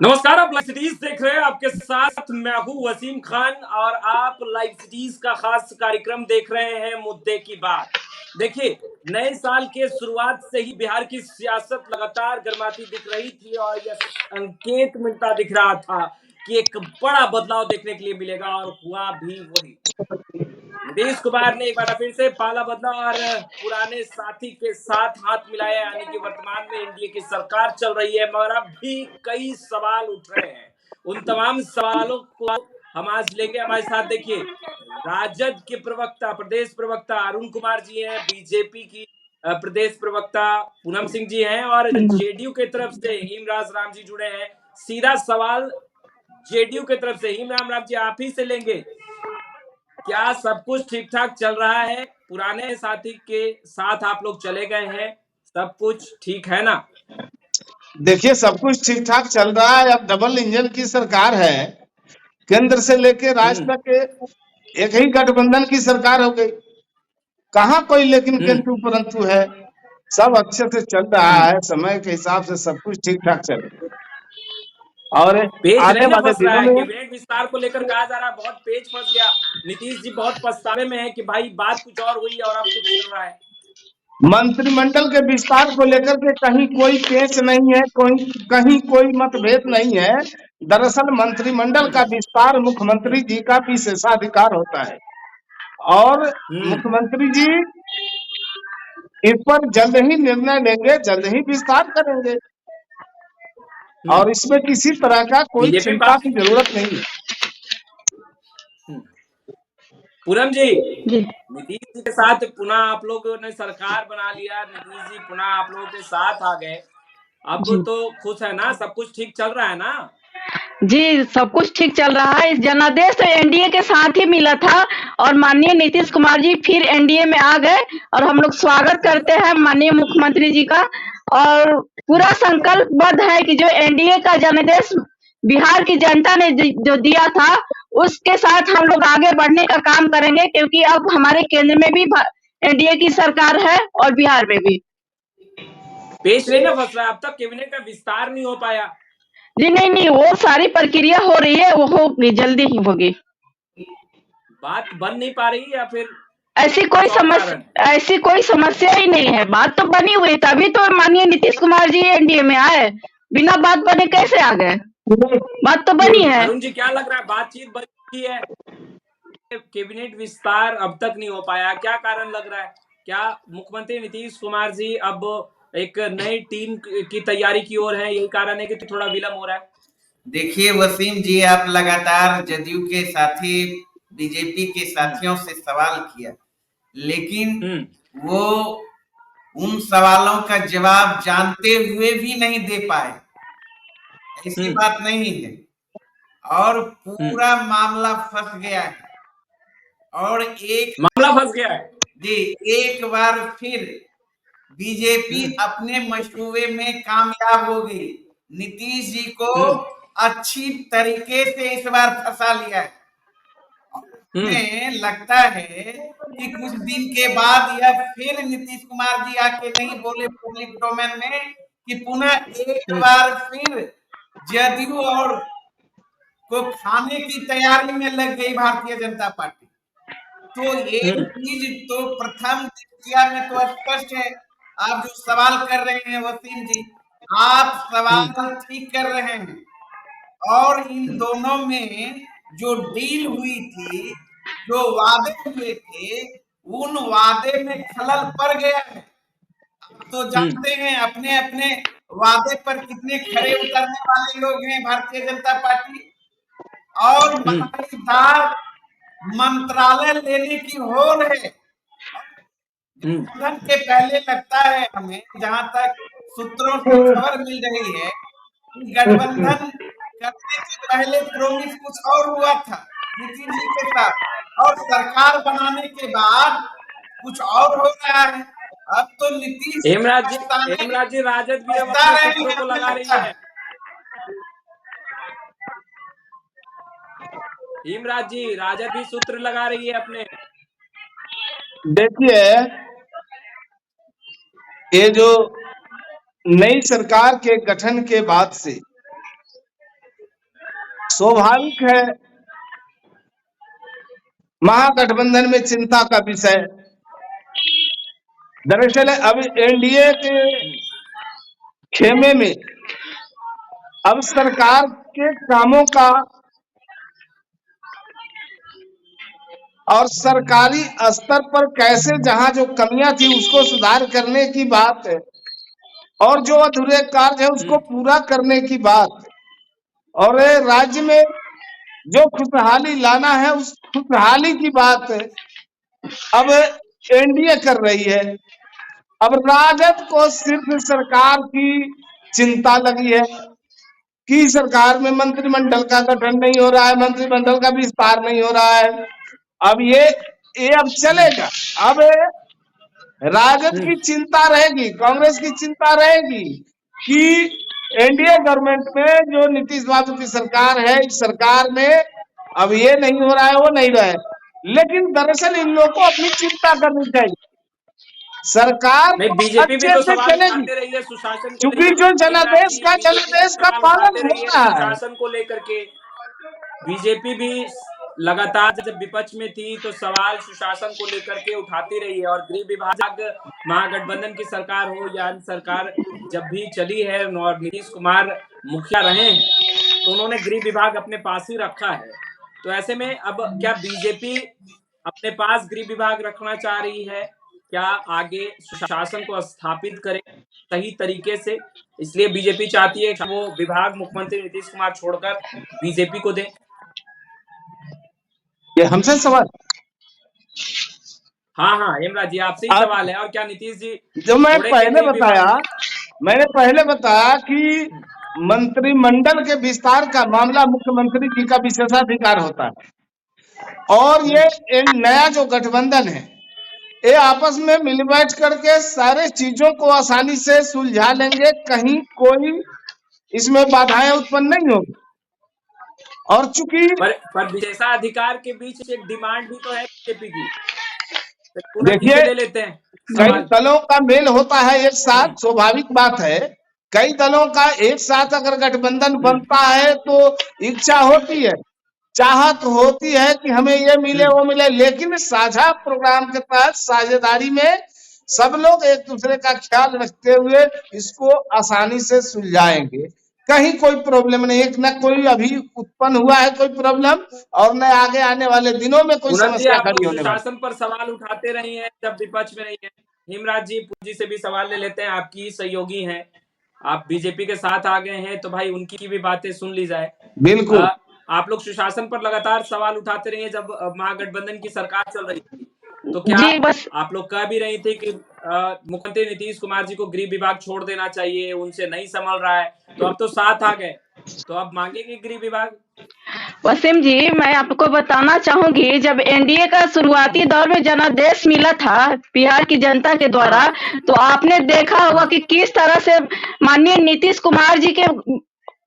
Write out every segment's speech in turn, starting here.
नमस्कार। आप live cities देख रहे हैं। आपके साथ मैं हूं वसीम खान और आप लाइव सिटीज का खास कार्यक्रम देख रहे हैं मुद्दे की बात। देखिए, नए साल के शुरुआत से ही बिहार की सियासत लगातार गर्माती दिख रही थी और यह संकेत मिलता दिख रहा था कि एक बड़ा बदलाव देखने के लिए मिलेगा, और हुआ भी वही। नीतीश कुमार ने एक बार फिर से पाला बदला और पुराने साथी के साथ हाथ मिलाया, यानी कि वर्तमान में एनडीए की सरकार चल रही है। मगर अब भी कई सवाल उठ रहे हैं। उन तमाम सवालों को हम आज लेंगे हमारे साथ। देखिए, राजद के प्रवक्ता, प्रदेश प्रवक्ता अरुण कुमार जी हैं, बीजेपी की प्रदेश प्रवक्ता पूनम सिंह जी हैं, और जेडीयू की तरफ से हेमराज राम जी जुड़े हैं। सीधा सवाल जेडीयू की तरफ से हेमराज राम जी आप ही से लेंगे। क्या सब कुछ ठीक ठाक चल रहा है? पुराने साथी के साथ आप लोग चले गए हैं, सब कुछ ठीक है ना? देखिए, सब कुछ ठीक ठाक चल रहा है। अब डबल इंजन की सरकार है, केंद्र से लेके राज्य तक एक ही गठबंधन की सरकार हो गई। कहाँ कोई लेकिन किंतु परंतु है। सब अच्छे से चल रहा है, समय के हिसाब से सब कुछ ठीक ठाक चल रहा है। और पेज आने नहीं ना वाले फंस रहा दिनों है? में कैबिनेट विस्तार को लेकर कहा जा रहा है बहुत पेज फंस गया। नीतीश जी बहुत पछतावे में है कि भाई बात कुछ और हुई और अब कुछ चल रहा है। मंत्रिमंडल के विस्तार को लेकर के कहीं कोई पेच नहीं है, कहीं कोई मतभेद नहीं है। दरअसल मंत्रिमंडल का विस्तार मुख्यमंत्री जी का विशेषाधिकार होता है, और मुख्यमंत्री जी इस पर जल्द ही निर्णय लेंगे, जल्द ही विस्तार करेंगे, और इसमें किसी तरह का कोई बीजेपी चिंता पास। की जरूरत नहीं है। पूनम जी, जी नीतीश जी के साथ पुनः आप लोगों ने सरकार बना लिया, नीतीश जी पुनः आप लोगों के साथ आ गए। अब जी तो खुश है ना? सब कुछ ठीक चल रहा है ना? जी, सब कुछ ठीक चल रहा है। इस जनादेश तो एनडीए के साथ ही मिला था और माननीय नीतीश कुमार जी फिर एनडीए में आ गए, और हम लोग स्वागत करते हैं माननीय मुख्यमंत्री जी का। और पूरा संकल्पबद्ध है कि जो एनडीए का जनादेश बिहार की जनता ने जो दिया था, उसके साथ हम लोग आगे बढ़ने का काम करेंगे, क्योंकि अब हमारे केंद्र में भी एनडीए की सरकार है और बिहार में भी। पेश नहीं ना फंस रहा है? अब तक कैबिनेट का विस्तार नहीं हो पाया। जी नहीं, वो सारी प्रक्रिया हो रही है, वो होगी, जल्दी ही होगी। बात बन नहीं पा रही या फिर ऐसी कुछ और कारण है? ऐसी कोई समस्या ही नहीं है। बात तो बनी हुई, तभी तो माननीय नीतीश कुमार जी एनडीए में आए। बिना बात बने कैसे आ गए? बात तो बनी है। अरुण जी, क्या लग रहा है? बातचीत बनी है, कैबिनेट विस्तार अब तक नहीं हो पाया, क्या कारण लग रहा है? क्या मुख्यमंत्री नीतीश कुमार जी अब एक नई टीम की तैयारी की ओर है, यही कारण है कि थोड़ा विलंब हो रहा है? देखिए वसीम जी, आप लगातार जदयू के साथी, बीजेपी के साथियों से सवाल किया, लेकिन वो उन सवालों का जवाब जानते हुए भी नहीं दे पाए। ऐसी बात नहीं है, और पूरा मामला फंस गया है। और मामला फंस गया है जी, एक बार फिर बीजेपी अपने मंसूबे में कामयाब हो गई। नीतीश जी को अच्छी तरीके से इस बार फंसा लिया है। हमें लगता है कि कुछ दिन के बाद यह फिर नीतीश कुमार जी आके नहीं बोले पब्लिक डोमेन में कि पुनः एक बार फिर जदयू और को खाने की तैयारी में लग गई भारतीय जनता पार्टी। तो ये चीज तो प्रथम दृष्टया में तो स्पष्ट है। आप जो सवाल कर रहे हैं वसीम जी, आप सवाल ठीक कर रहे हैं, और इन दोनों में जो डील हुई थी, जो वादे हुए थे, उन वादे में खलल पड़ गया है। आप तो जानते हैं अपने अपने वादे पर कितने खरे उतरने वाले लोग हैं भारतीय जनता पार्टी। और मजेदार मंत्रालय लेने की होड़ है। गठबंधन के पहले लगता है हमें, जहां तक सूत्रों से खबर मिल रही है, गठबंधन करने से पहले प्रोमिस कुछ और हुआ था नीतीश जी के साथ, और सरकार बनाने के बाद कुछ और हो रहा है। अब तो नीतीश हेमराज जी, राजद भी अब अपने सूत्रों को लगा रही है। हेमराज जी, राजद भी सूत्र लगा रही है अपने। देखिए, ये जो नई सरकार के गठन के बाद से स्वाभाविक है महागठबंधन में चिंता का विषय। दरअसल अब एनडीए के खेमे में अब सरकार के कामों का और सरकारी स्तर पर कैसे जहां जो कमियां थी उसको सुधार करने की बात है, और जो अधूरे कार्य है उसको पूरा करने की बात, और राज्य में जो खुशहाली लाना है उस खुशहाली की बात अब एनडीए कर रही है। अब राजद को सिर्फ सरकार की चिंता लगी है कि सरकार में मंत्रिमंडल का गठन नहीं हो रहा है, मंत्रिमंडल का विस्तार नहीं हो रहा है। अब ये अब चलेगा। अब राजद की चिंता रहेगी, कांग्रेस की चिंता रहेगी कि एनडीए गवर्नमेंट में जो नीतीश बाबू की सरकार है, इस सरकार में अब ये नहीं हो रहा है, वो नहीं रहा है। लेकिन दरअसल इन लोगों को अपनी चिंता करनी चाहिए। सरकार बीजेपी भी अच्छे तो से सवाल चलेगी उठाते रही है सुशासन को क्योंकि जो जनादेश का पालन हो रहा है सुशासन को लेकर के। बीजेपी भी लगातार जब विपक्ष में थी तो सवाल सुशासन को लेकर के उठाती रही है, और गृह विभाग महागठबंधन की सरकार हो या अन्य सरकार जब भी चली है और नीतीश कुमार मुखिया रहे हैं तो उन्होंने गृह विभाग अपने पास ही रखा है। तो ऐसे में अब क्या बीजेपी अपने पास गृह विभाग रखना चाह रही है? क्या आगे सुशासन को स्थापित करे सही तरीके से? इसलिए बीजेपी चाहती है कि वो विभाग मुख्यमंत्री नीतीश कुमार छोड़कर बीजेपी को दे। ये हमसे सवाल? हाँ हेमराज जी, आपसे ही सवाल है। और क्या नीतीश जी जो मैंने पहले बताया कि मंत्रिमंडल के विस्तार का मामला मुख्यमंत्री जी का विशेषाधिकार होता है, और ये नया जो गठबंधन है ये आपस में मिल बैठ करके सारे चीजों को आसानी से सुलझा लेंगे, कहीं कोई इसमें बाधाएं उत्पन्न नहीं होगी। और चूंकि पर विशेषाधिकार के बीच एक डिमांड भी तो है बीजेपी की, देखिए ले लेते हैं। कई दलों का मेल होता है एक साथ, स्वाभाविक बात है। कई दलों का एक साथ अगर गठबंधन बनता है तो इच्छा होती है, चाहत होती है कि हमें ये मिले वो मिले, लेकिन साझा प्रोग्राम के तहत साझेदारी में सब लोग एक दूसरे का ख्याल रखते हुए इसको आसानी से सुलझाएंगे। कहीं कोई प्रॉब्लम नहीं, एक न कोई अभी उत्पन्न हुआ है कोई प्रॉब्लम, और न आगे आने वाले दिनों में कोई समस्या खड़ी होने वाली। शासन पर सवाल उठाते रही हैं जब विपक्ष में नहीं है। हेमराज जी पूजी से भी सवाल ले लेते हैं, आपकी सहयोगी हैं, आप बीजेपी के साथ आ गए हैं तो भाई उनकी भी बातें सुन ली जाए। बिल्कुल। आप लोग सुशासन पर लगातार सवाल उठाते रहे जब महागठबंधन की सरकार चल रही थी, तो क्या आप लोग कह भी रही थी कि मुख्यमंत्री नीतीश कुमार जी को गृह विभाग छोड़ देना चाहिए, उनसे नहीं संभल रहा है, तो अब तो साथ आ गए, तो अब मांगेंगे गृह विभाग? वसीम जी, मैं आपको बताना चाहूंगी, जब एनडीए का शुरुआती दौर में जनादेश मिला था बिहार की जनता के द्वारा, तो आपने देखा होगा कि किस तरह से माननीय नीतीश कुमार जी के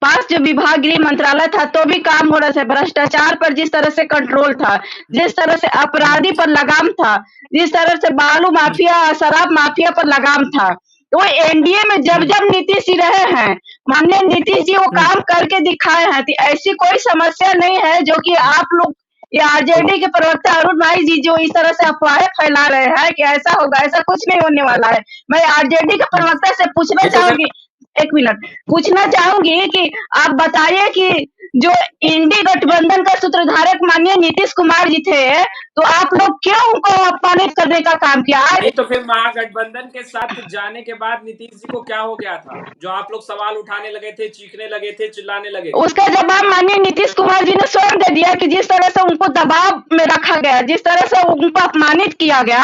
पास जो विभाग गृह मंत्रालय था तो भी काम हो रहा था। भ्रष्टाचार पर जिस तरह से कंट्रोल था, जिस तरह से अपराधी पर लगाम था, जिस तरह से बालू माफिया शराब माफिया पर लगाम था, तो एनडीए में जब जब नीतीश जी रहे हैं, माननीय नीतीश जी वो काम करके दिखाए हैं। तो ऐसी कोई समस्या नहीं है जो कि आप लोग ये आरजेडी के प्रवक्ता अरुण भाई जी जो इस तरह से अफवाहें फैला रहे हैं कि ऐसा होगा, ऐसा कुछ नहीं होने वाला है। मैं आरजेडी के प्रवक्ता से पूछना चाहूंगी, एक मिनट पूछना चाहूंगी कि आप बताइए कि जो इंडी गठबंधन का सूत्रधारक माननीय नीतीश कुमार जी थे, तो आप लोग क्यों उनको अपमानित करने का काम किया? नहीं तो फिर महागठबंधन के साथ जाने के बाद नीतीश जी को क्या हो गया था जो आप लोग सवाल उठाने लगे थे, चीखने लगे थे, चिल्लाने लगे? उसका जवाब माननीय नीतीश कुमार जी ने स्वयं दे दिया कि जिस तरह से उनको दबाव में रखा गया, जिस तरह से उनको अपमानित किया गया,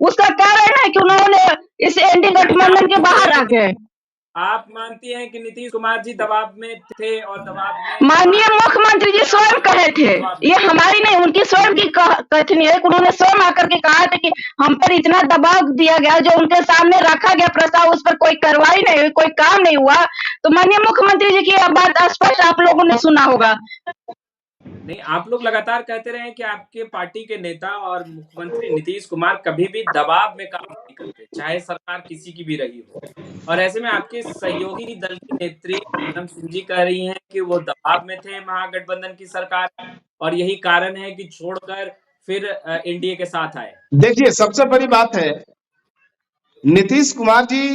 उसका कारण है कि उन्होंने इस एनडी गठबंधन के बाहर आ गए। आप मानती हैं कि नीतीश कुमार जी दबाव में थे और दबाव में माननीय मुख्यमंत्री जी स्वयं कहे थे, ये हमारी नहीं उनकी स्वयं की कथनी है, उन्होंने स्वयं आकर के कहा था कि हम पर इतना दबाव दिया गया, जो उनके सामने रखा गया प्रस्ताव उस पर कोई कार्रवाई नहीं हुई, कोई काम नहीं हुआ। तो माननीय मुख्यमंत्री जी की यह बात स्पष्ट आप लोगों ने सुना होगा। नहीं, आप लोग लगातार कहते रहे हैं कि आपके पार्टी के नेता और मुख्यमंत्री नीतीश कुमार कभी भी दबाव में काम नहीं करते, चाहे सरकार किसी की भी रही हो। और ऐसे में आपके सहयोगी दल की नेत्री पूनम सिंह जी कह रही हैं कि वो दबाव में थे महागठबंधन की सरकार, और यही कारण है कि छोड़कर फिर एनडीए के साथ आए। देखिए, सबसे बड़ी बात है, नीतीश कुमार जी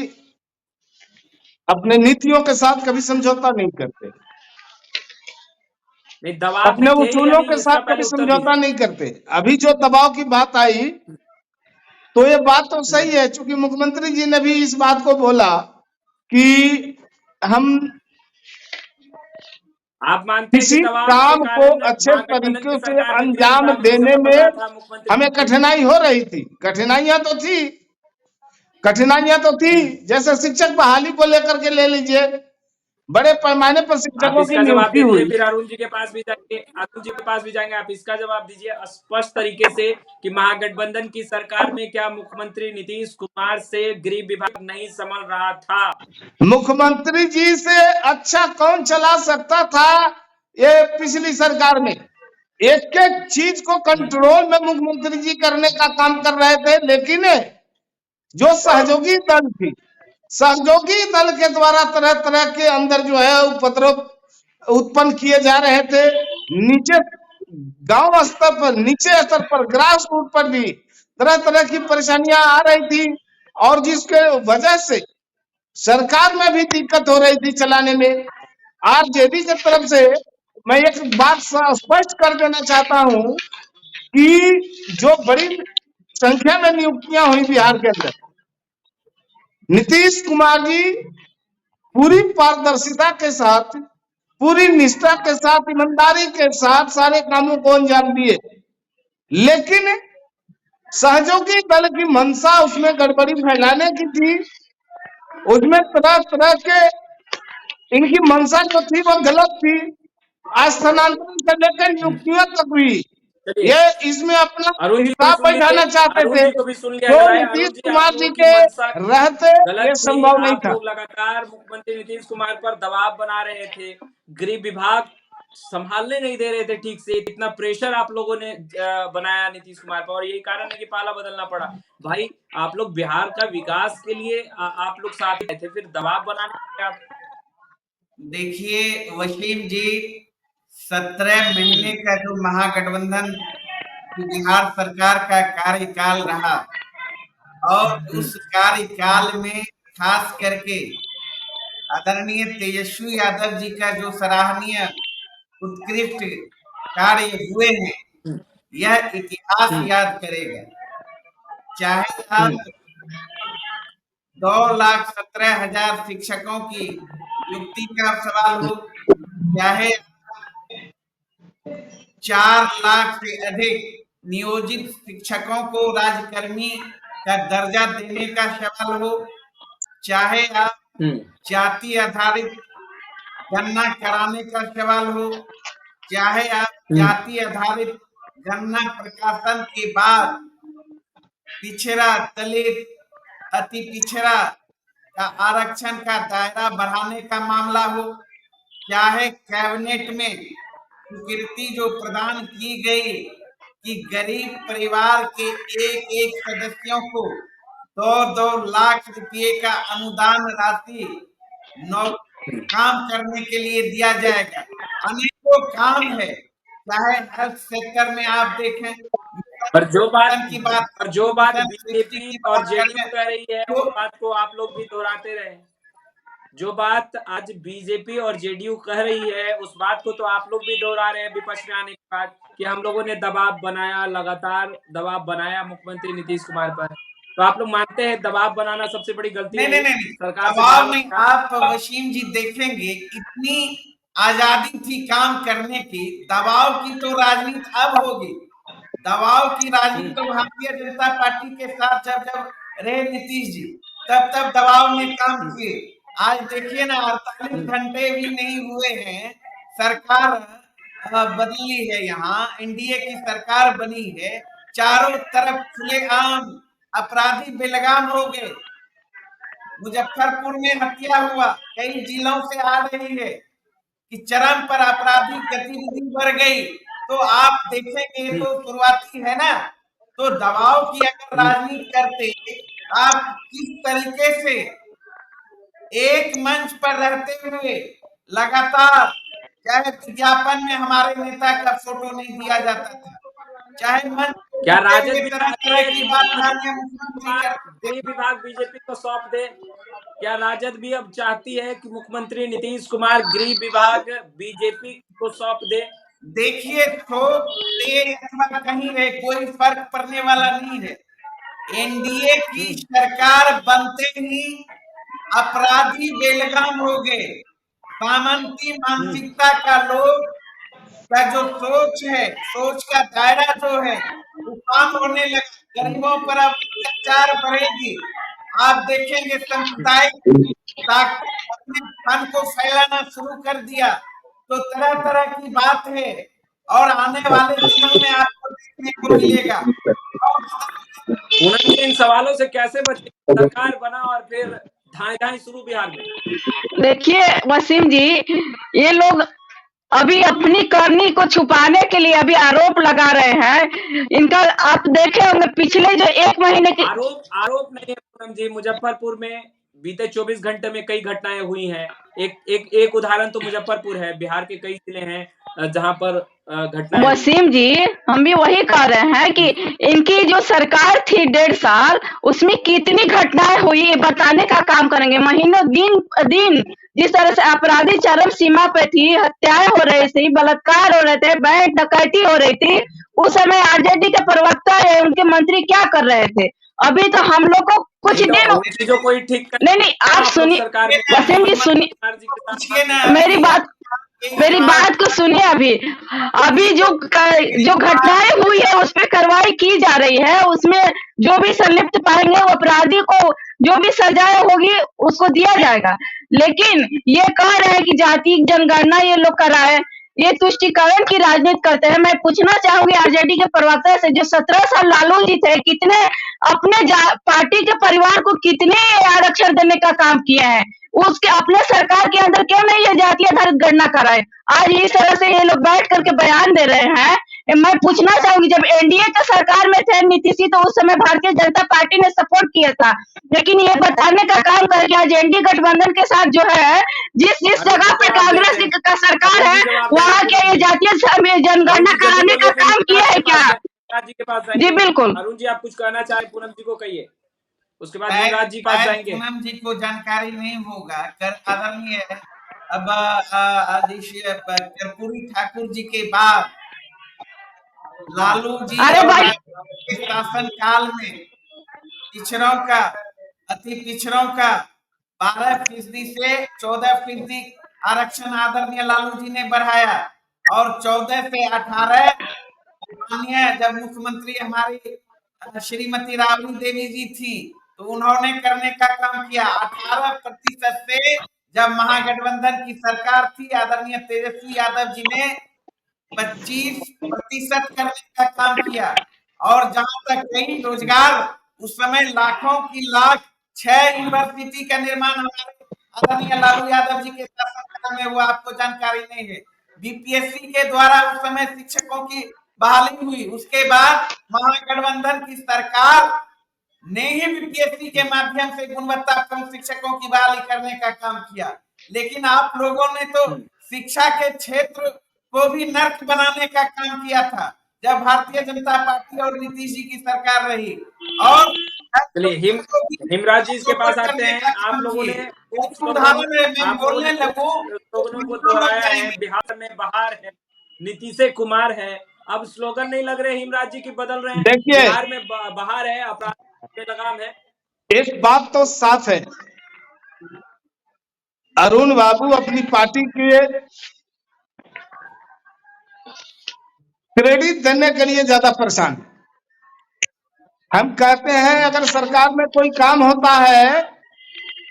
अपने नीतियों के साथ कभी समझौता नहीं करते, नहीं, दबाव अपने में थे या उसूलों के नहीं, इसका साथ पहले कभी उत्तर समझौता दीजिए। नहीं करते। अभी जो दबाव की बात आई, तो ये बात तो सही है, क्योंकि मुख्यमंत्री जी ने भी इस बात को बोला कि हम आप मानते हैं कि किसी दबाव के काम को कारण अच्छे महागठबंधन तरीके की से सरकार में गृह अंजाम विभाग नहीं देने संभल में रहा था मुख्यमंत्री हमें जी? कठिनाई हो रही थी। कठिनाइयां तो थी, कठिनाइयां तो थी। जैसे शिक्षक बहाली को लेकर के ले लीजिए, बड़े पैमाने पर आप शिक्षकों की इसका जवाब नियुक्ति दे दीजिए, हुई। फिर अरुण जी के पास भी जाएंगे। अरुण जी के पास भी जाएंगे, आप इसका जवाब दीजिए स्पष्ट तरीके से कि महागठबंधन की सरकार में क्या मुख्यमंत्री नीतीश कुमार से गृह विभाग नहीं संभल रहा था? मुख्यमंत्री जी से अच्छा कौन चला सकता था ये पिछली सरकार में? एक एक चीज को कंट्रोल में मुख्यमंत्री जी करने का काम कर रहे थे, लेकिन जो सहयोगी दल थी, सहयोगी दल के द्वारा तरह तरह के अंदर जो है उपद्रव उत्पन्न किए जा रहे थे। नीचे गांव स्तर पर, नीचे स्तर पर, ग्रास रूट पर भी तरह तरह की परेशानियां आ रही थी, और जिसके वजह से सरकार में भी दिक्कत हो रही थी चलाने में। आरजेडी की तरफ से मैं एक बात स्पष्ट कर देना चाहता हूं कि जो बड़ी संख्या में नियुक्तियां हुई बिहार के अंदर, नीतीश कुमार जी पूरी पारदर्शिता के साथ, पूरी निष्ठा के साथ, ईमानदारी के साथ सारे कामों को अंजाम दिए, लेकिन सहयोगी दल की मंशा उसमें गड़बड़ी फैलाने की थी। उसमें तरह तरह के इनकी मंशा जो थी वो गलत थी। स्थानांतरण से लेकर नियुक्तियों तक भी चलिए, ये इसमें अपना अरुण जी को भी हिसाब सुन लीजिए, बैठाना चाहते अरुण थे, जी को भी सुन लिया जो जाए। नीतीश अरुण जी, आप कुमार जी लोगों की के मंशा रहते गलत ये थी, संभव नहीं आप था। लोग लगातार मुख्यमंत्री नीतीश कुमार पर दबाव बना रहे थे, गृह विभाग संभालने नहीं दे रहे थे ठीक से, इतना प्रेशर आप लोगों ने बनाया नीतीश कुमार पर, और यही कारण है कि पाला बदलना पड़ा। भाई, आप लोग बिहार का विकास के लिए आप लोग साथ आए थे, फिर दबाव बनाने के आप। देखिए वसीम जी, 17 महीने का जो महागठबंधन की बिहार सरकार का कार्यकाल रहा, और उस कार्यकाल में खास करके आदरणीय तेजस्वी यादव जी का जो सराहनीय उत्कृष्ट कार्य हुए हैं, यह इतिहास याद करेगा। चाहे आप 2,17,000 शिक्षकों की नियुक्ति का सवाल हो, चाहे 4 लाख से अधिक नियोजित शिक्षकों को राज्यकर्मी का दर्जा देने का सवाल हो, चाहे आप जाति आधारित गणना कराने का सवाल हो, चाहे आप जाति आधारित गणना प्रकाशन के बाद पिछड़ा, दलित, अति पिछड़ा का आरक्षण का दायरा बढ़ाने का मामला हो, चाहे कैबिनेट में स्वीकृति जो प्रदान की गई कि गरीब परिवार के एक एक सदस्यों को 2-2 लाख रुपए का अनुदान राशि काम करने के लिए दिया जाएगा। अनेकों काम है, चाहे हेल्थ सेक्टर में आप देखें, पर जो बात की बात पर जो बात मिशन सृष्टि बीजेपी की और बात जेडीयू करें, कह रही है, तो उस बात को आप लोग भी दोहराते रहे। जो बात आज बीजेपी और जेडीयू कह रही है, उस बात को तो आप लोग भी दोहरा रहे हैं विपक्ष में आने के बाद, कि हम लोगों ने दबाव बनाया, लगातार दबाव बनाया मुख्यमंत्री नीतीश कुमार पर। तो आप लोग मानते हैं दबाव बनाना सबसे बड़ी गलती नहीं रही, नहीं नहीं, सरकार से दबाव नहीं। भागना? आप वसीम जी देखेंगे, इतनी आजादी थी काम करने की, दबाव की तो राजनीति अब होगी। दबाव की राजनीति तो भारतीय जनता पार्टी के साथ जब जब रहे नीतीश जी, तब तब दबाव में काम किए। आज देखिए ना, 48 घंटे भी नहीं हुए हैं, सरकार बदली है, यहाँ एनडीए की सरकार बनी है, चारों तरफ खुलेआम अपराधी बेलगाम हो गए। मुजफ्फरपुर में हत्या हुआ, कई जिलों से आ रही है कि चरम पर आपराधिक गतिविधि बढ़ गई, तो आप देखेंगे ये तो शुरुआती है ना, तो दबाव की अगर राजनीति करते, आप किस तरीके से एक मंच पर रहते हुए लगातार, चाहे विज्ञापन में हमारे नेता का फोटो नहीं दिया जाता था, चाहे मंच क्या पे राजद हुए भी तरह चाहती तरह है की कि बात माननीय मुख्यमंत्री कुमार करते गृह विभाग बीजेपी को सौंप दे? क्या राजद भी अब चाहती है कि मुख्यमंत्री नीतीश कुमार गृह विभाग बीजेपी को सौंप दे? देखिए, थोक दे अथवा कहीं रहे, कोई फर्क पड़ने वाला नहीं है। एनडीए की सरकार बनते ही अपराधी बेलगाम हो गए। सामंती मानसिकता का लोग का जो सोच है, सोच का दायरा जो है वो काम होने लगा। गरीबों पर अब अत्याचार बढ़ेगी। आप देखेंगे सांप्रदायिक ताकत अपने फन को फैलाना शुरू कर दिया, तो तरह तरह की बात है और आने वाले दिनों में आपको देखने को मिलेगा। और पूनम जी, इन सवालों से कैसे बचे? सरकार बना और फिर धाए धाए शुरू बिहार में। देखिए वसीम जी, ये लोग अभी अपनी करनी को छुपाने के लिए अभी आरोप लगा रहे हैं। इनका आप देखे होंगे पिछले जो 1 महीने की आरोप नहीं है पूनम जी। मुजफ्फरपुर में बीते 24 घंटे में कई घटनाएं हुई हैं। एक उदाहरण तो मुजफ्फरपुर है, बिहार के कई जिले हैं जहां पर घटनाएं हुई। वसीम जी, हम भी वही कह रहे हैं कि इनकी जो सरकार थी 1.5 साल, उसमें कितनी घटनाएं हुई ये बताने का काम करेंगे। महीनों दिन जिस तरह से अपराधी चरम सीमा पे थी, हत्याएं हो रही थी, बलात्कार हो रहे थे, बैंक डकैती हो रही थी, उस समय आरजेडी के प्रवक्ता है, उनके मंत्री क्या कर रहे थे? अभी तो हम लोग को कुछ दिन उन चीजों को ही ठीक कर नहीं आप सुनिए सरकार वसीम जी, सुनिए मेरी बात को सुनिए। अभी जो घटनाएं हुई है उस पर कार्रवाई की जा रही है। उसमें जो भी संलिप्त पाएंगे वो अपराधी को जो भी सजाएं होगी उसको दिया जाएगा। लेकिन ये कह रहे हैं कि जाति जनगणना ये लोग कराए, ये तुष्टिकरण की राजनीति करते हैं। मैं पूछना चाहूंगी आरजेडी के प्रवक्ता से, जो 17 साल लालू जी थे, कितने अपने पार्टी के परिवार को कितने आरक्षण देने का काम किए हैं, उसके अपने सरकार के अंदर क्यों नहीं ये जाति आधारित गणना कराए? आज इस तरह से ये लोग बैठ करके बयान दे रहे हैं। मैं पूछना चाहूंगी, जब एनडीए के सरकार में थे नीतीश जी, तो उस समय भारतीय जनता पार्टी ने सपोर्ट किया था, लेकिन ये बताने का काम करके आज एनडीए गठबंधन के साथ जो है, जिस जगह पे कांग्रेस का सरकार है वहाँ के ये जातीय जनगणना कराने का काम किया है क्या? जी के पास जी बिल्कुल। अरुण जी, आप कुछ कहना चाहे पूनम जी को कहिए, उसके बाद युवराज जी पास जाएंगे। पूनम जी को जानकारी नहीं होगा, कर आदरणीय अब कर्पूरी ठाकुर जी के बाद लालू जी के शासन काल में पिछड़ों का, अति पिछड़ों का 12% से 14% आरक्षण आदरणीय लालू जी ने बढ़ाया और 14 से 18 माननीय जब मुख्यमंत्री हमारी श्रीमती राबड़ी देवी जी थी तो उन्होंने करने का काम किया। 18% से जब महागठबंधन की सरकार थी आदरणीय तेजस्वी यादव जी ने 25% करने का काम किया। और जहां तक कई रोजगार, उस समय लाखों की लाख 6 यूनिवर्सिटी का निर्माण हमारे आदरणीय लालू यादव जी के शासनकाल में हुआ, आपको जानकारी नहीं है। बीपीएससी के द्वारा उस समय शिक्षकों की बहाली हुई। उसके बाद महागठबंधन की सरकार ने ही बीपीएससी के माध्यम से गुणवत्तापूर्ण शिक्षकों की बहाली करने का काम किया। लेकिन आप लोगों ने तो शिक्षा के क्षेत्र को भी नर्क बनाने का काम किया था जब भारतीय जनता पार्टी और नीतीश जी की सरकार रही। और चलिए हिमराज जी इसके पास आते हैं। आप लोगों ने बोलने लगूं को दोहराया है, बिहार में बहार है, नीतीश कुमार है। अब स्लोगन नहीं लग रहे हिमराज जी की बदल रहे हैं। देखिए, बिहार में बहार है, अपराध पे लगाम है। एक बात तो साफ है, अरुण बाबू अपनी पार्टी के क्रेडिट देने के लिए ज्यादा परेशान। हम कहते हैं अगर सरकार में कोई काम होता है,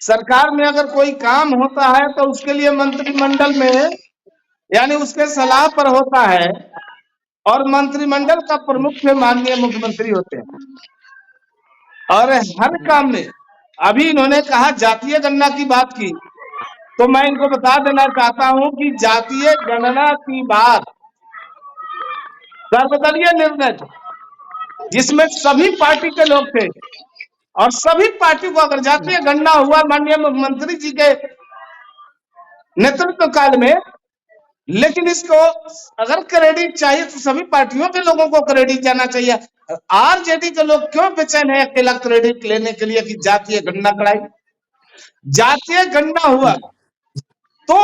सरकार में अगर कोई काम होता है तो उसके लिए मंत्रिमंडल में यानी उसके सलाह पर होता है और मंत्रिमंडल का प्रमुख माननीय मुख्यमंत्री होते हैं। और हर काम में अभी इन्होंने कहा जातीय गणना की बात की, तो मैं इनको बता देना चाहता हूं कि जातीय गणना की बात सर्वदलीय निर्णय था, जिसमें सभी पार्टी के लोग थे और सभी पार्टी को अगर जातीय गणना हुआ माननीय मुख्यमंत्री जी के नेतृत्व काल में, लेकिन इसको अगर क्रेडिट चाहिए तो सभी पार्टियों के लोगों को क्रेडिट जाना चाहिए। आरजेडी के लोग क्यों बेचैन है अकेला क्रेडिट लेने के लिए कि जातीय गणना कराई? जातीय गणना हुआ तो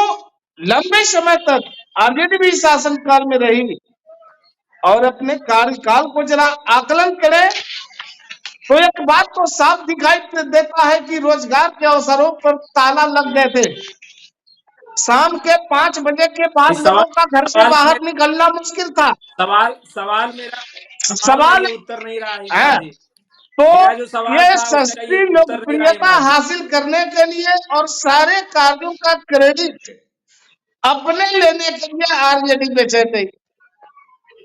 लंबे समय तक आरजेडी भी शासनकाल में रही और अपने कार्यकाल को जरा आकलन करे तो एक बात तो साफ दिखाई देता है कि रोजगार के अवसरों पर ताला लग गए थे। शाम के 5 बजे के बाद लोगों का घर से बाहर निकलना मुश्किल था। सवाल मेरा सवाल उत्तर नहीं रहा है, तो ये सस्ती लोकप्रियता हासिल करने के लिए और सारे कार्यों का क्रेडिट अपने लेने के लिए आरजेडी बेचे थे।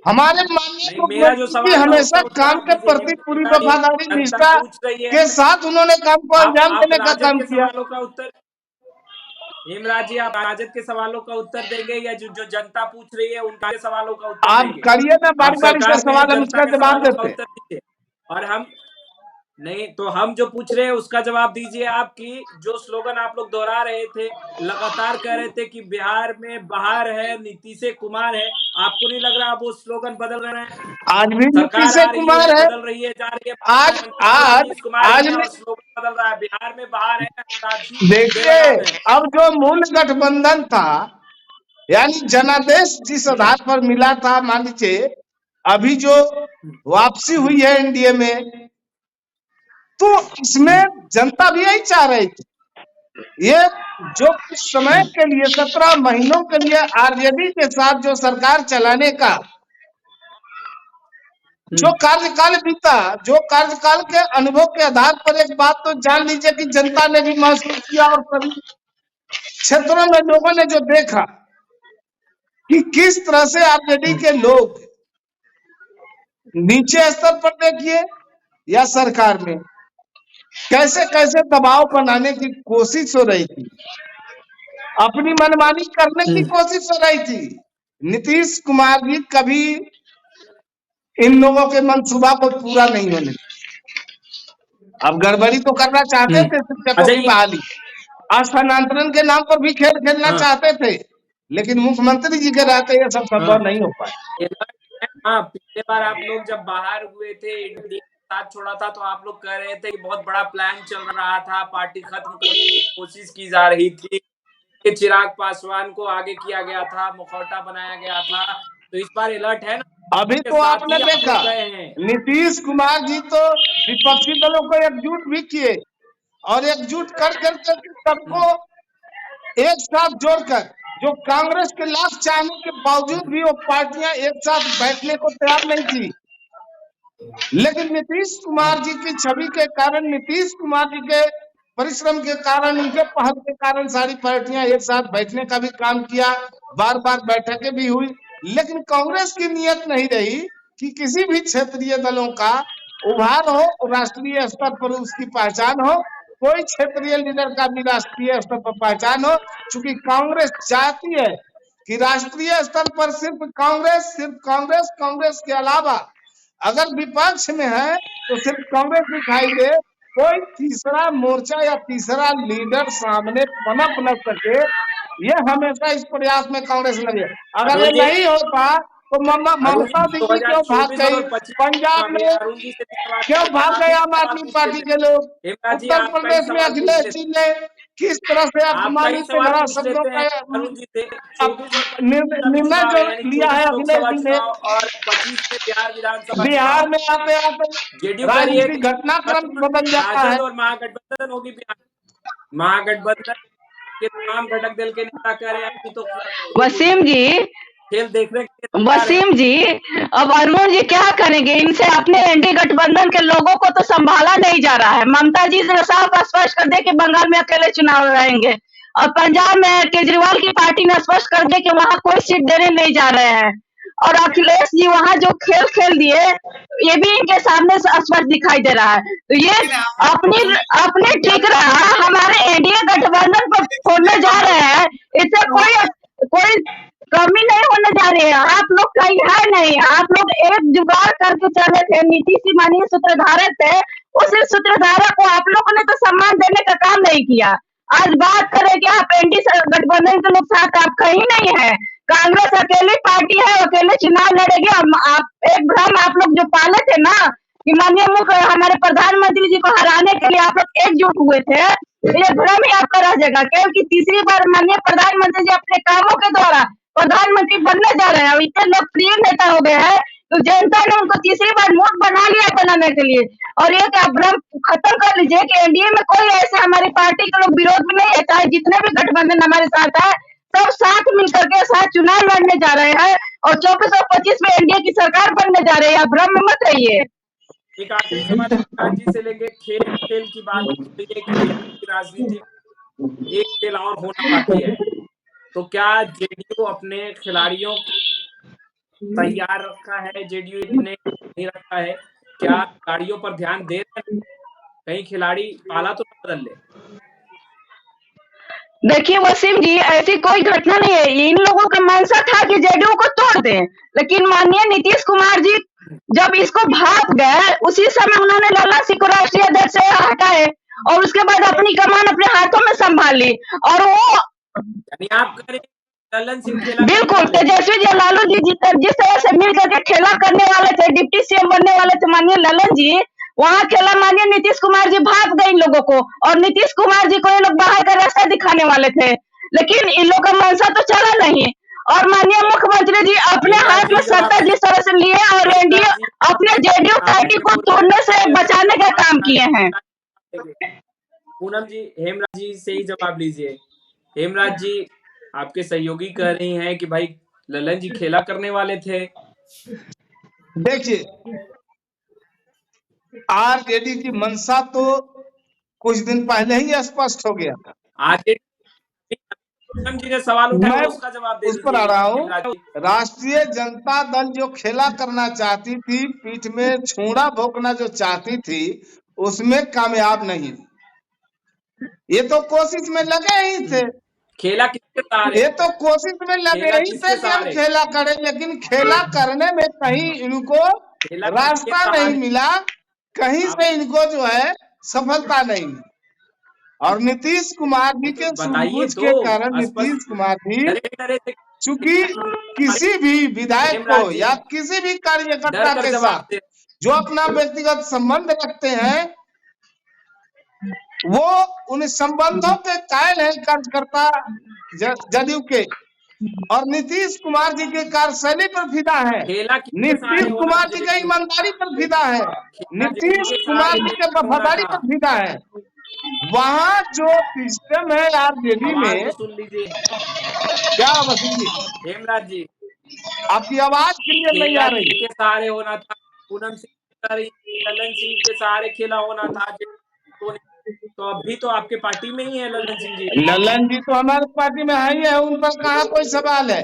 हमारे माननीय मुख्यमंत्री हमेशा काम के प्रति पूरी वफादारी निष्ठा के साथ उन्होंने काम को अंजाम देने का काम किया। हेमराज जी, आप राजद के सवालों का उत्तर देंगे या जो जनता पूछ रही है उनके सवालों का उत्तर आप करिए ना, बारी बारी से सवाल हम उसका जवाब देते हैं। और हम नहीं तो हम जो पूछ रहे हैं उसका जवाब दीजिए। आपकी जो स्लोगन आप लोग दोहरा रहे थे, लगातार कह रहे थे कि बिहार में बाहर है, नीतीश कुमार है, आपको नहीं लग रहा वो स्लोगन बदल रहे हैं? आज भी नीतीश कुमार है, बदल रही है, जा रही है, आज स्लोगन बदल रहा है, बिहार में बाहर है। देखिए, अब जो मूल गठबंधन था यानी जनादेश जिस आधार पर मिला था, मान लीजिए अभी जो वापसी हुई है एनडीए में, तो इसमें जनता भी यही चाह रही थी। ये जो कुछ समय के लिए 17 महीनों के लिए आरजेडी के साथ जो सरकार चलाने का जो कार्यकाल बीता, जो कार्यकाल के अनुभव के आधार पर एक बात तो जान लीजिए कि जनता ने भी महसूस किया और सभी क्षेत्रों में लोगों ने जो देखा कि किस तरह से आरजेडी के लोग नीचे स्तर पर देखिए या सरकार में कैसे कैसे दबाव बनाने की कोशिश हो रही थी, अपनी मनमानी करने की कोशिश हो रही थी। नीतीश कुमार जी कभी इन लोगों के मंसूबा को पूरा नहीं होने। अब गड़बड़ी तो करना चाहते थे, शिक्षकों की बहाली, स्थानांतरण के नाम पर भी खेल खेलना चाहते थे, लेकिन मुख्यमंत्री जी के रहते ये सब संभव नहीं हो पाया। हाँ, पिछले बार आप लोग जब बाहर हुए थे, इंडिया साथ छोड़ा था, तो आप लोग कह रहे थे कि बहुत बड़ा प्लान चल रहा था, पार्टी खत्म करने की कोशिश की जा रही थी, कि चिराग पासवान को आगे किया गया था, मुखौटा बनाया गया था, तो इस बार अलर्ट है ना? अभी तो आपने देखा नीतीश कुमार जी तो विपक्षी दलों को एकजुट भी किए और एकजुट कर करके सबको एक साथ जोड़कर, जो कांग्रेस के लाख चाहने के बावजूद भी वो पार्टियां एक साथ बैठने को तैयार नहीं थी, लेकिन नीतीश कुमार जी की छवि के कारण, नीतीश कुमार जी के परिश्रम के कारण, उनके पहल के कारण सारी पार्टियां एक साथ बैठने का भी काम किया, बार बार बैठकें भी हुई, लेकिन कांग्रेस की नियत नहीं रही कि किसी भी क्षेत्रीय दलों का उभार हो, राष्ट्रीय स्तर पर उसकी पहचान हो, कोई क्षेत्रीय लीडर का भी राष्ट्रीय स्तर पर पहचान हो। चूंकि कांग्रेस चाहती है कि राष्ट्रीय स्तर पर सिर्फ कांग्रेस के अलावा अगर विपक्ष में है तो सिर्फ कांग्रेस दिखाई दे, कोई तीसरा मोर्चा या तीसरा लीडर सामने पनप न सके, ये हमेशा इस प्रयास में कांग्रेस लगे। अगर ये नहीं होता तो ममता दीदी क्यों भाग गई, पंजाब में क्यों भाग गए आम आदमी पार्टी के लोग, उत्तर प्रदेश में अखिलेश जी ने किस तरह से अपमानित से भरा शब्दों का निर्णय जो लिया है अखिलेश जी ने, और 25 में बिहार विधानसभा, बिहार में आते आते राजनीतिक घटनाक्रम बदल जाता है और महागठबंधन होगी। महागठबंधन के तमाम घटक दल के नेता कह रहे हैं तो वसीम जी, खेल देखने वसीम जी, अब अरुण जी क्या करेंगे? इनसे अपने एनडीए गठबंधन के लोगों को तो संभाला नहीं जा रहा है। ममता जी ने साफ स्पष्ट कर दिया कि बंगाल में अकेले चुनाव लड़ेंगे, और पंजाब में केजरीवाल की पार्टी ने स्पष्ट कर दिया कि वहां कोई सीट देने नहीं जा रहे हैं, और अखिलेश जी वहां जो खेल खेल दिए ये भी इनके सामने स्पष्ट दिखाई दे रहा है। तो ये अपने ठीक रहा, हमारे एनडीए गठबंधन पर छोड़ने जा रहे हैं, इससे कोई कमी नहीं होने जा रही है, आप लोग कहीं है नहीं, आप लोग एक जुगाड़ करके चले थे, नीतीश जी माननीय सूत्रधारक थे, उस सूत्रधारक को आप लोगों ने तो सम्मान देने का काम नहीं किया। आज बात करें कि आप एनडीए गठबंधन के लोग साथ आप कहीं नहीं है, कांग्रेस अकेली पार्टी है, अकेले चुनाव लड़ेगी। आप एक भ्रम आप लोग जो पाले थे ना कि माननीय मुख्य हमारे प्रधानमंत्री जी को हराने के लिए आप लोग एकजुट हुए थे, ये भ्रम ही आपका रह जाएगा, क्योंकि तीसरी बार माननीय प्रधानमंत्री जी अपने कामों के द्वारा प्रधानमंत्री बनने जा रहे हैं। अब इतने लोकप्रिय नेता हो गए हैं तो जनता ने उनको तीसरी बार वोट बना लिया बनाने के लिए। और ये क्या भ्रम खत्म कर लीजिए कि एनडीए में कोई ऐसे हमारी पार्टी के लोग विरोध में नहीं है, चाहे जितने भी गठबंधन हमारे साथ है सब साथ मिलकर के साथ चुनाव लड़ने जा रहे हैं और 24 और 25 में एनडीए की सरकार बनने जा रही है। भ्रम में मत रहिए। एक आखिरी सवाल जी से लेके खेल की बात होती है कि राजनीति में एक खेल और होना बाकी है, तो क्या जेडीयू अपने खिलाड़ियों को तैयार रखा है? जेडीयू ने नहीं रखा है, क्या खिलाड़ियों पर ध्यान दे रहे हैं? कहीं खिलाड़ी पाला तो बदल ले। देखिए वसीम जी, ऐसी कोई घटना नहीं है, इन लोगों का मंशा था कि जेडीयू को तोड़ दें, लेकिन माननीय नीतीश कुमार जी जब इसको भाग गए उसी समय उन्होंने लल्ला सिंह को राष्ट्रीय अध्यक्ष से हटाए और उसके बाद अपनी कमान अपने हाथों में संभाल ली। और वो यानी आप कह रहे हैं ललन सिंह खेला बिल्कुल तेजस्वी जी लालू जी जिस तरह से मिल करके खेला करने वाले थे, डिप्टी सीएम बनने वाले थे माननीय ललन जी, वहाँ खेला माननीय नीतीश कुमार जी भाग गए इन लोगों को, और नीतीश कुमार जी को ये लोग बाहर का रास्ता दिखाने वाले थे, लेकिन इन लोग का मंशा तो चला नहीं। और माननीय मुख्यमंत्री जी अपने हाथ में सत्ता जिस तरह से लिए और एनडीए अपने जेडीयू पार्टी को तोड़ने से बचाने का काम किए हैं। पूनम जी, हेमराज जी से ही जवाब लीजिए। हेमराज जी, आपके सहयोगी कह रही हैं कि भाई ललन जी खेला करने वाले थे। देखिए, आरजेडी की मंशा तो कुछ दिन पहले ही स्पष्ट हो गया था। आज पूनम जी ने सवाल उठाया, उसका जवाब दे उस पर आ दीजिए। रहा हूँ, राष्ट्रीय जनता दल जो खेला करना चाहती थी, पीठ में छूड़ा भोंकना जो चाहती थी, उसमें कामयाब नहीं। ये तो कोशिश में लगे ही थे, खेला किसके सहारे? ये तो कोशिश में लगे ही थे कि हम खेला करें, लेकिन खेला करने में कहीं इनको रास्ता नहीं मिला, कहीं से इनको जो है सफलता नहीं मिली। और नीतीश कुमार जी के सूझबूझ के कारण नीतीश कुमार जी चूंकि किसी भी विधायक को या किसी भी कार्यकर्ता के साथ जो अपना व्यक्तिगत संबंध रखते हैं, वो उन संबंधों के कायल है कार्यकर्ता जदयू के, और नीतीश कुमार जी के कार्यशैली पर फिदा है, नीतीश कुमार जी के ईमानदारी पर फिदा है, नीतीश कुमार जी के वफादारी पर फिदा है। वहाँ जो सिस्टम है आरजेडी में, सुन लीजिए क्या वसीम जी, हेमराज जी, आपकी आवाज क्लियर नहीं आ रही। के सहारे होना था, पूनम सिंह ललन सिंह के सहारे खेला होना था, तो अभी तो आपके पार्टी में ही है ललन सिंह जी। ललन जी तो हमारे पार्टी में है ही है, उन पर कहाँ कोई सवाल है।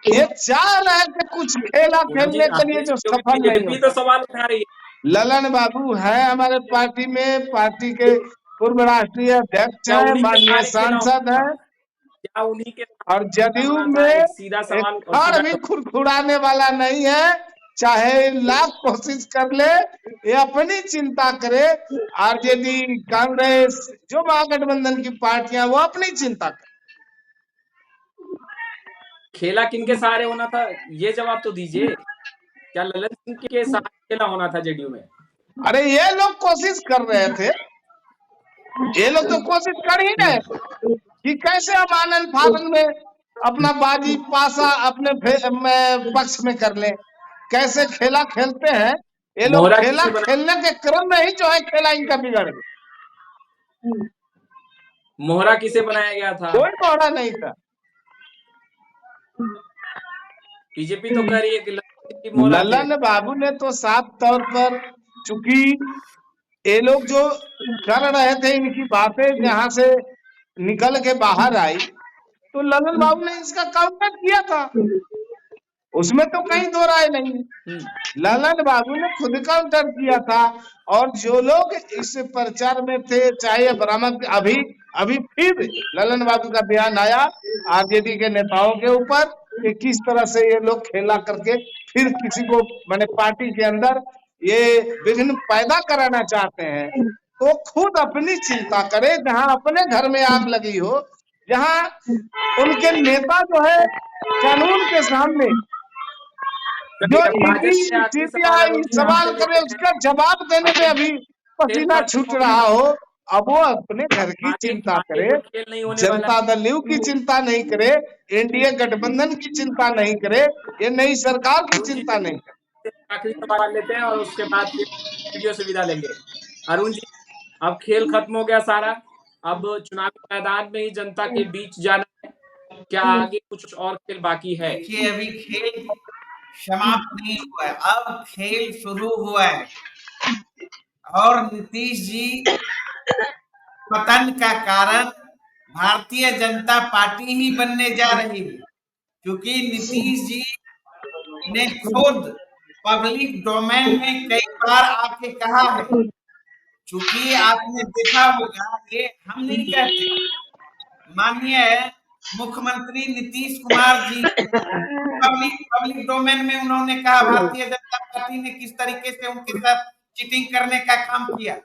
ये चाह रहे थे कुछ खेला खेलने के लिए जो सफल नहीं, तो सवाल उठा रही है। ललन बाबू है हमारे पार्टी में, पार्टी के पूर्व राष्ट्रीय अध्यक्ष है, माननीय सांसद है, क्या उन्हीं के और जदयू में सीधा सवाल और भी खुरखुराने वाला नहीं है, चाहे लाख कोशिश कर ले, ये अपनी चिंता करे। आरजेडी, कांग्रेस, जो महागठबंधन की पार्टियां, वो अपनी चिंता करे। खेला किनके सहारे होना था, ये जवाब तो दीजिए। क्या ललन सिंह के सहारे खेला होना था जेडीयू में? अरे ये लोग कोशिश कर रहे थे, ये लोग तो कोशिश कर ही रहे कि कैसे हम आनंद फानन में अपना बाजी पासा अपने पक्ष में कर ले, कैसे खेला खेलते हैं ये लोग। खेला खेलने के क्रम में ही जो है खेला इनका बिगड़ गया। मोहरा किसे बनाया गया था? कोई मोहरा नहीं था। बीजेपी तो कह रही है कि ललन बाबू ने तो साफ तौर पर, चूंकि ये लोग जो कर रहे थे, इनकी बातें जहां से निकल के बाहर आई, तो ललन बाबू ने इसका काउंटर किया था, उसमें तो कहीं दो राय नहीं। ललन बाबू ने खुद काउंटर किया था, और जो लोग इस प्रचार में थे, चाहे बरामद, अभी फिर ललन बाबू का बयान आया आरजेडी के नेताओं के ऊपर कि किस तरह से ये लोग खेला करके फिर किसी को मैंने पार्टी के अंदर ये विघ्न पैदा कराना चाहते हैं। तो खुद अपनी चिंता करे, जहां अपने घर में आग लगी हो, जहां उनके नेता जो है कानून के सामने जो चलिए, अब भाजपा ईडी से आखिरी सवाल सीबीआई अरुण जी सवाल आपसे करे लेते हैं। उसका जवाब देने में अभी खेल पसीना खत्म छूट हो रहा गया। हो, अब वो अपने घर अब की आगे चिंता आगे करे, कोई खेल नहीं होने वाला जनता दल यू की चिंता नहीं करे, एनडीए गठबंधन की चिंता नहीं करे, ये नई सरकार की अरुण जी चिंता नहीं करे। आखिरी सवाल लेते हैं और उसके बाद फिर वीडियो से विदा लेंगे। अरुण जी, अब खेल खत्म हो गया सारा, अब चुनावी मैदान में ही जनता के बीच जाना है, क्या आगे कुछ और खेल बाकी है? देखिए, अभी खेल समाप्त नहीं हुआ है, अब खेल शुरू हुआ है और नीतीश जी पतन का कारण भारतीय जनता पार्टी ही बनने जा रही है, क्योंकि नीतीश जी ने खुद पब्लिक डोमेन में कई बार आके कहा है, चूंकि आपने देखा होगा, ये हम नहीं कहते, माननीय मुख्यमंत्री नीतीश कुमार जी पब्लिक डोमेन में उन्होंने कहा भारतीय जनता पार्टी ने किस तरीके से उनके साथ चीटिंग करने का काम किया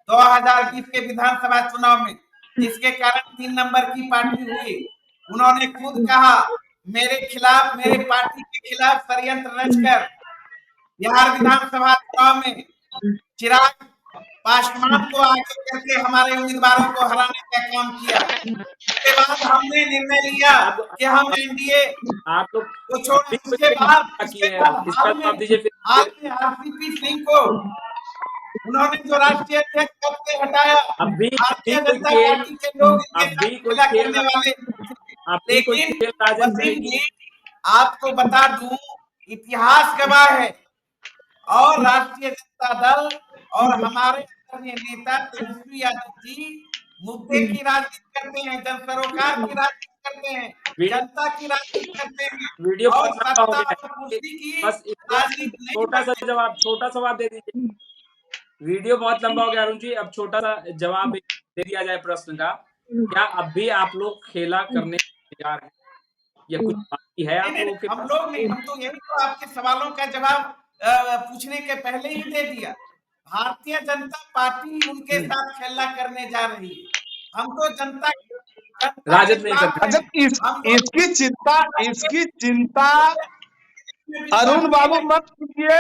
2020 के विधानसभा चुनाव में, जिसके कारण 3 नंबर की पार्टी हुई। उन्होंने खुद कहा मेरे खिलाफ, मेरे पार्टी के खिलाफ षड्यंत्र रचकर बिहार विधानसभा चुनाव में चिराग पासवान को आगे करके हमारे उम्मीदवारों को हराने का काम किया। उसके बाद हमने निर्णय लिया कि हम एनडीए आप लोग को छोड़े। उसके बाद इसका जवाब दीजिए फिर। आरसीपी सिंह को उन्होंने जो राष्ट्रीय अध्यक्ष पद से हटाया, भारतीय जनता पार्टी के लोग इनके साथ खेला करने वाले। लेकिन वसीम जी, आपको बता दूं, इतिहास गवाह है और राष्ट्रीय जनता दल और हमारे आदरणीय नेता तेजस्वी यादव जी मुद्दे की राजनीति करते हैं, जन सरोकार की राजनीति करते हैं, जनता की राजनीति करते हैं वीडियो और बहुत लंबा हो सत्ता गया और कुर्सी की बस राजनीति नहीं छोटा सा करते। जवाब, छोटा सा जवाब दे दीजिए। वीडियो बहुत लंबा हो गया अरुण जी, अब छोटा सा जवाब दे दिया जाए प्रश्न का। क्या अब भी आप लोग खेला करने तैयार हैं या कुछ बाकी है आप लोगों के हम पास? लोग नहीं, हम तो यही तो आपके सवालों का जवाब पूछने के पहले ही दे दिया। भारतीय जनता पार्टी उनके साथ खेला करने जा रही है, हम तो जनता राजद नहीं करते। अच्छा, इसकी चिंता अरुण बाबू मत कीजिए,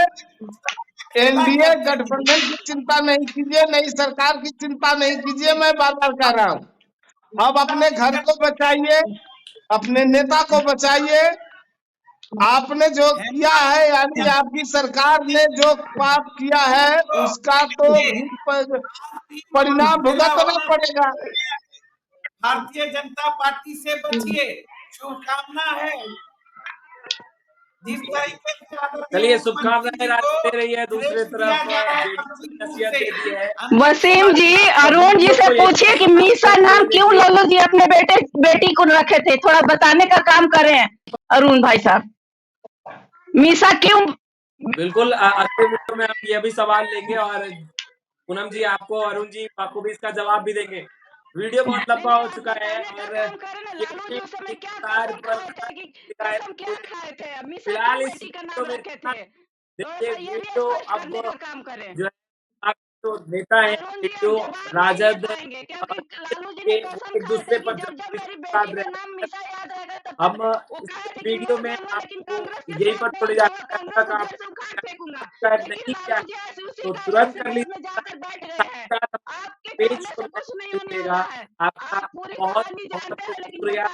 एनडीए गठबंधन की चिंता नहीं कीजिए, नई सरकार की चिंता नहीं कीजिए, मैं बार बार कह रहा हूँ। अब अपने घर को बचाइए, अपने नेता को बचाइए। आपने जो किया है, यानी आपकी सरकार ने जो पाप किया है, उसका तो परिणाम भुगतना पड़ेगा। भारतीय जनता पार्टी से बचिए, शुभकामना है। जिस तरीके से चलिए, शुभकामनाएं राजद दे रही है, दूसरी तरफ नसीहत दे दी है। वसीम जी, अरुण जी से पूछिए कि मीसा नाम क्यों लल्लू जी अपने बेटी को रखे थे, थोड़ा बताने का काम करें अरुण भाई साहब, मीसा क्यों? बिल्कुल, अगले वीडियो में हम ये भी सवाल लेंगे और पूनम जी आपको, अरुण जी आपको भी इसका जवाब भी देंगे। वीडियो बहुत लंबा हो चुका है और फिलहाल इस वीडियो में देखिए, वीडियो अब जो है तो नेता है जो राजद एक दूसरे पर हम इस वीडियो में आपको यही पर छोड़े जाते हैं, नहीं क्या तो तुरंत कर लीजिए, पेज आपका बहुत बहुत शुक्रिया।